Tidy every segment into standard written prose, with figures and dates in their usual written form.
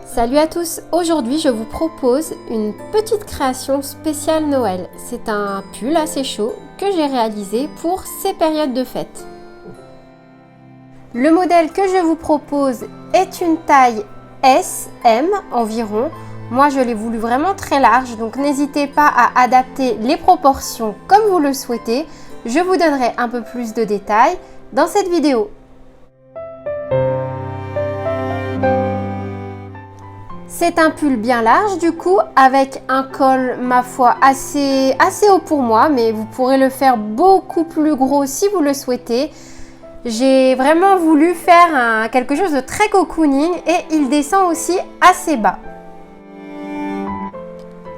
Salut à tous, aujourd'hui je vous propose une petite création spéciale Noël. C'est un pull assez chaud que j'ai réalisé pour ces périodes de fête. Le modèle que je vous propose est une taille S/M environ. Moi je l'ai voulu vraiment très large, donc n'hésitez pas à adapter les proportions comme vous le souhaitez. Je vous donnerai un peu plus de détails dans cette vidéo. C'est un pull bien large du coup, avec un col ma foi assez haut pour moi, mais vous pourrez le faire beaucoup plus gros si vous le souhaitez. J'ai vraiment voulu faire quelque chose de très cocooning et il descend aussi assez bas.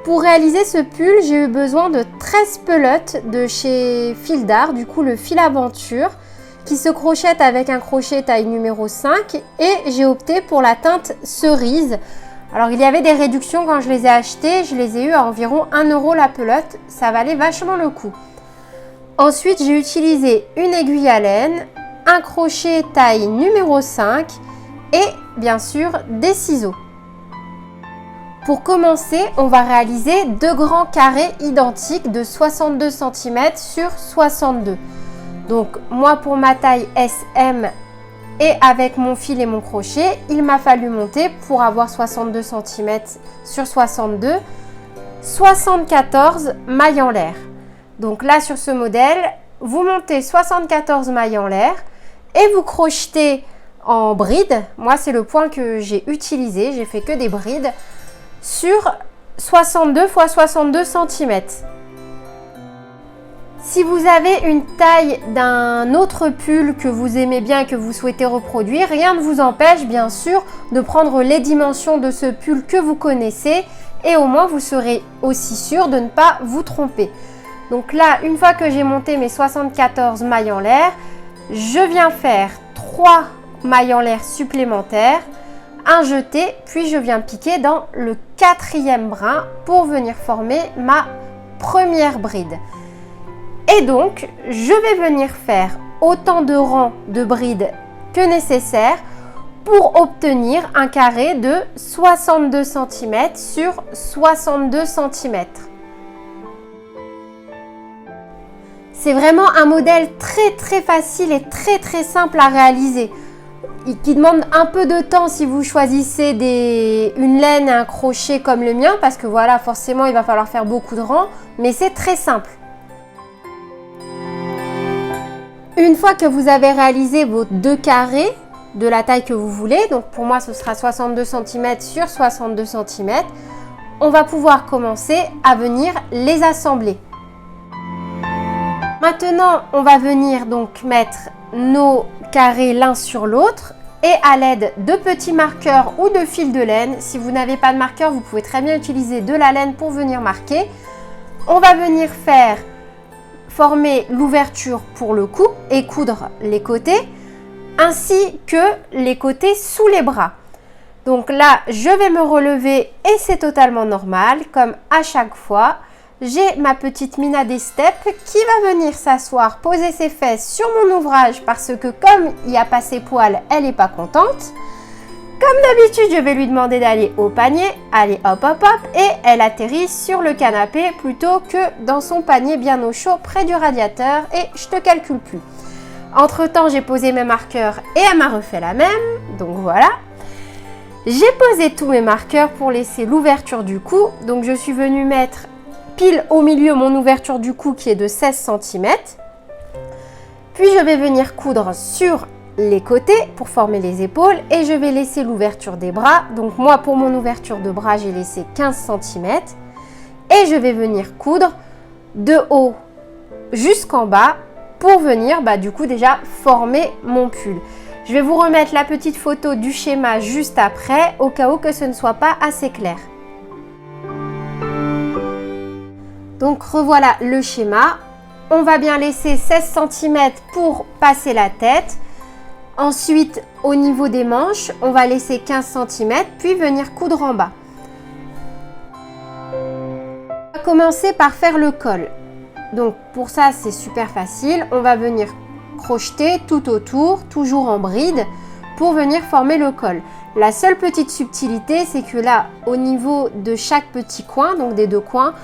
Pour réaliser ce pull, j'ai eu besoin de 13 pelotes de chez Fil d'Art, du coup le fil aventure, qui se crochette avec un crochet taille numéro 5 et j'ai opté pour la teinte cerise. Alors il y avait des réductions quand je les ai achetés, je les ai eu à environ 1 € la pelote, ça valait vachement le coup. Ensuite j'ai utilisé une aiguille à laine, un crochet taille numéro 5 et bien sûr des ciseaux. Pour commencer, on va réaliser deux grands carrés identiques de 62 cm sur 62. Donc moi pour ma taille SM et avec mon fil et mon crochet, il m'a fallu monter pour avoir 62 cm sur 62, 74 mailles en l'air. Donc là sur ce modèle, vous montez 74 mailles en l'air et vous crochetez en bride. Moi c'est le point que j'ai utilisé, j'ai fait que des brides sur 62 x 62 cm. Si vous avez une taille d'un autre pull que vous aimez bien et que vous souhaitez reproduire, rien ne vous empêche bien sûr de prendre les dimensions de ce pull que vous connaissez et au moins vous serez aussi sûr de ne pas vous tromper. Donc là, une fois que j'ai monté mes 74 mailles en l'air, je viens faire 3 mailles en l'air supplémentaires, un jeté, puis je viens piquer dans le 4e brin pour venir former ma première bride. Et donc, je vais venir faire autant de rangs de brides que nécessaire pour obtenir un carré de 62 cm sur 62 cm. C'est vraiment un modèle très facile et très simple à réaliser, qui demande un peu de temps si vous choisissez une laine et un crochet comme le mien, parce que voilà, forcément il va falloir faire beaucoup de rangs, mais c'est très simple. Une fois que vous avez réalisé vos deux carrés de la taille que vous voulez, donc pour moi ce sera 62 cm sur 62 cm, on va pouvoir commencer à venir les assembler. Maintenant, on va venir donc mettre nos carrés l'un sur l'autre et à l'aide de petits marqueurs ou de fil de laine, si vous n'avez pas de marqueur, vous pouvez très bien utiliser de la laine pour venir marquer. On va venir former l'ouverture pour le cou et coudre les côtés ainsi que les côtés sous les bras. Donc là, je vais me relever et c'est totalement normal, comme à chaque fois. J'ai ma petite Mina des steppes qui va venir s'asseoir, poser ses fesses sur mon ouvrage parce que comme il n'y a pas ses poils, elle n'est pas contente. Comme d'habitude, je vais lui demander d'aller au panier, allez hop et elle atterrit sur le canapé plutôt que dans son panier bien au chaud près du radiateur et je te calcule plus. Entre temps, j'ai posé mes marqueurs et elle m'a refait la même, donc voilà. J'ai posé tous mes marqueurs pour laisser l'ouverture du cou, donc je suis venue mettre pile au milieu mon ouverture du cou qui est de 16 cm. Puis je vais venir coudre sur les côtés pour former les épaules et je vais laisser l'ouverture des bras. Donc moi pour mon ouverture de bras j'ai laissé 15 cm et je vais venir coudre de haut jusqu'en bas pour venir du coup déjà former mon pull. Je vais vous remettre la petite photo du schéma juste après au cas où que ce ne soit pas assez clair. Donc revoilà le schéma. On va bien laisser 16 cm pour passer la tête. Ensuite, au niveau des manches, on va laisser 15 cm, puis venir coudre en bas. On va commencer par faire le col. Donc pour ça, c'est super facile. On va venir crocheter tout autour, toujours en bride, pour venir former le col. La seule petite subtilité, c'est que là, au niveau de chaque petit coin, donc des deux coins,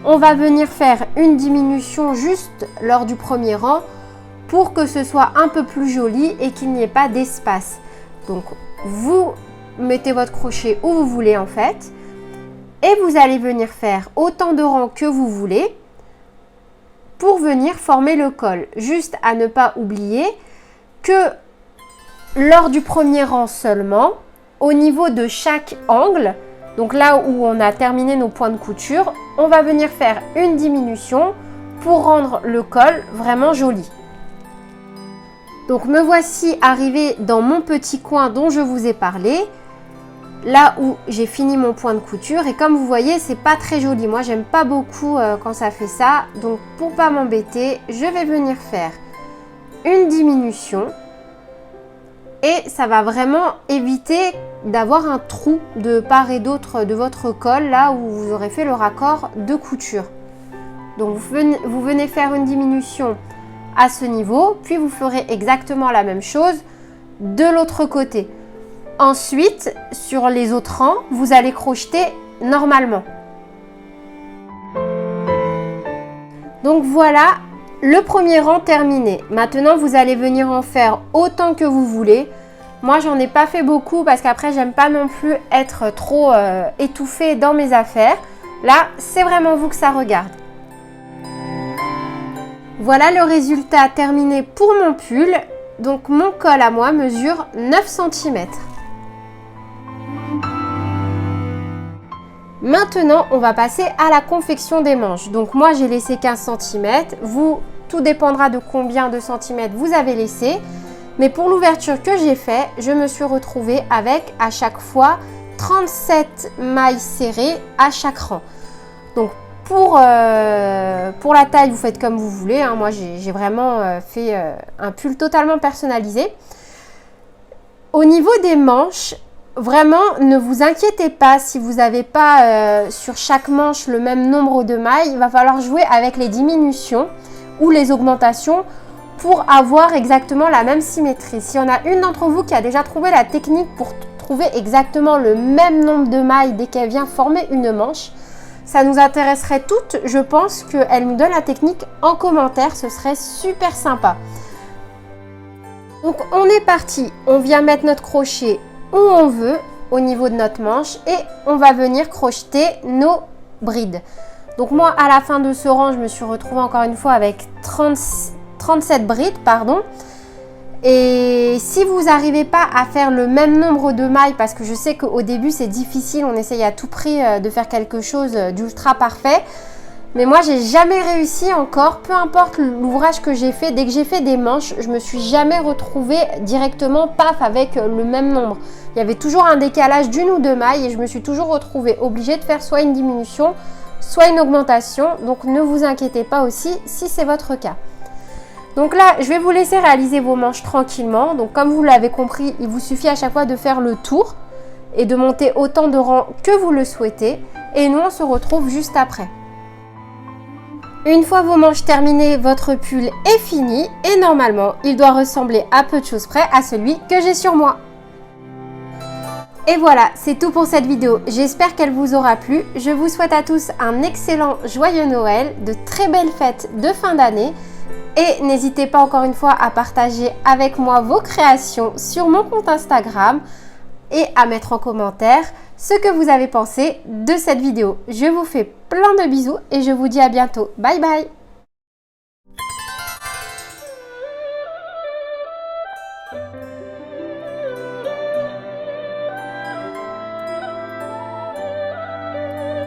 on va venir faire une diminution juste lors du premier rang pour que ce soit un peu plus joli et qu'il n'y ait pas d'espace. Donc, vous mettez votre crochet où vous voulez en fait et vous allez venir faire autant de rangs que vous voulez pour venir former le col. Juste à ne pas oublier que lors du premier rang seulement, au niveau de chaque angle, donc là où on a terminé nos points de couture, on va venir faire une diminution pour rendre le col vraiment joli. Donc me voici arrivée dans mon petit coin dont je vous ai parlé, là où j'ai fini mon point de couture et comme vous voyez c'est pas très joli. Moi j'aime pas beaucoup quand ça fait ça, donc pour pas m'embêter, je vais venir faire une diminution et ça va vraiment éviter d'avoir un trou de part et d'autre de votre col là où vous aurez fait le raccord de couture. Donc vous venez faire une diminution à ce niveau, puis vous ferez exactement la même chose de l'autre côté. Ensuite, sur les autres rangs, vous allez crocheter normalement. Donc voilà le premier rang terminé. Maintenant, vous allez venir en faire autant que vous voulez. Moi, j'en ai pas fait beaucoup parce qu'après, j'aime pas non plus être trop étouffée dans mes affaires. Là, c'est vraiment vous que ça regarde. Voilà le résultat terminé pour mon pull. Donc, mon col à moi mesure 9 cm. Maintenant, on va passer à la confection des manches. Donc moi, j'ai laissé 15 cm. Vous, tout dépendra de combien de centimètres vous avez laissé. Mais pour l'ouverture que j'ai fait, je me suis retrouvée avec à chaque fois 37 mailles serrées à chaque rang. Donc pour la taille, vous faites comme vous voulez. Hein. Moi, j'ai vraiment fait un pull totalement personnalisé. Au niveau des manches, vraiment, ne vous inquiétez pas si vous n'avez pas sur chaque manche le même nombre de mailles. Il va falloir jouer avec les diminutions ou les augmentations pour avoir exactement la même symétrie. Si on a une d'entre vous qui a déjà trouvé la technique pour trouver exactement le même nombre de mailles dès qu'elle vient former une manche, ça nous intéresserait toutes. Je pense qu'elle nous donne la technique en commentaire. Ce serait super sympa. Donc on est parti. On vient mettre notre crochet où on veut au niveau de notre manche et on va venir crocheter nos brides. Donc moi à la fin de ce rang, je me suis retrouvée encore une fois avec 37 brides, pardon. Et si vous n'arrivez pas à faire le même nombre de mailles, parce que je sais qu'au début c'est difficile, on essaye à tout prix de faire quelque chose d'ultra parfait. Mais moi, j'ai jamais réussi encore, peu importe l'ouvrage que j'ai fait, dès que j'ai fait des manches, je me suis jamais retrouvée directement, paf, avec le même nombre. Il y avait toujours un décalage d'une ou deux mailles et je me suis toujours retrouvée obligée de faire soit une diminution, soit une augmentation. Donc, ne vous inquiétez pas aussi si c'est votre cas. Donc là, je vais vous laisser réaliser vos manches tranquillement. Donc, comme vous l'avez compris, il vous suffit à chaque fois de faire le tour et de monter autant de rangs que vous le souhaitez. Et nous, on se retrouve juste après. Une fois vos manches terminées, votre pull est fini et normalement, il doit ressembler à peu de choses près à celui que j'ai sur moi. Et voilà, c'est tout pour cette vidéo. J'espère qu'elle vous aura plu. Je vous souhaite à tous un excellent joyeux Noël, de très belles fêtes de fin d'année. Et n'hésitez pas encore une fois à partager avec moi vos créations sur mon compte Instagram et à mettre en commentaire ce que vous avez pensé de cette vidéo. Je vous fais plein de bisous et je vous dis à bientôt. Bye bye!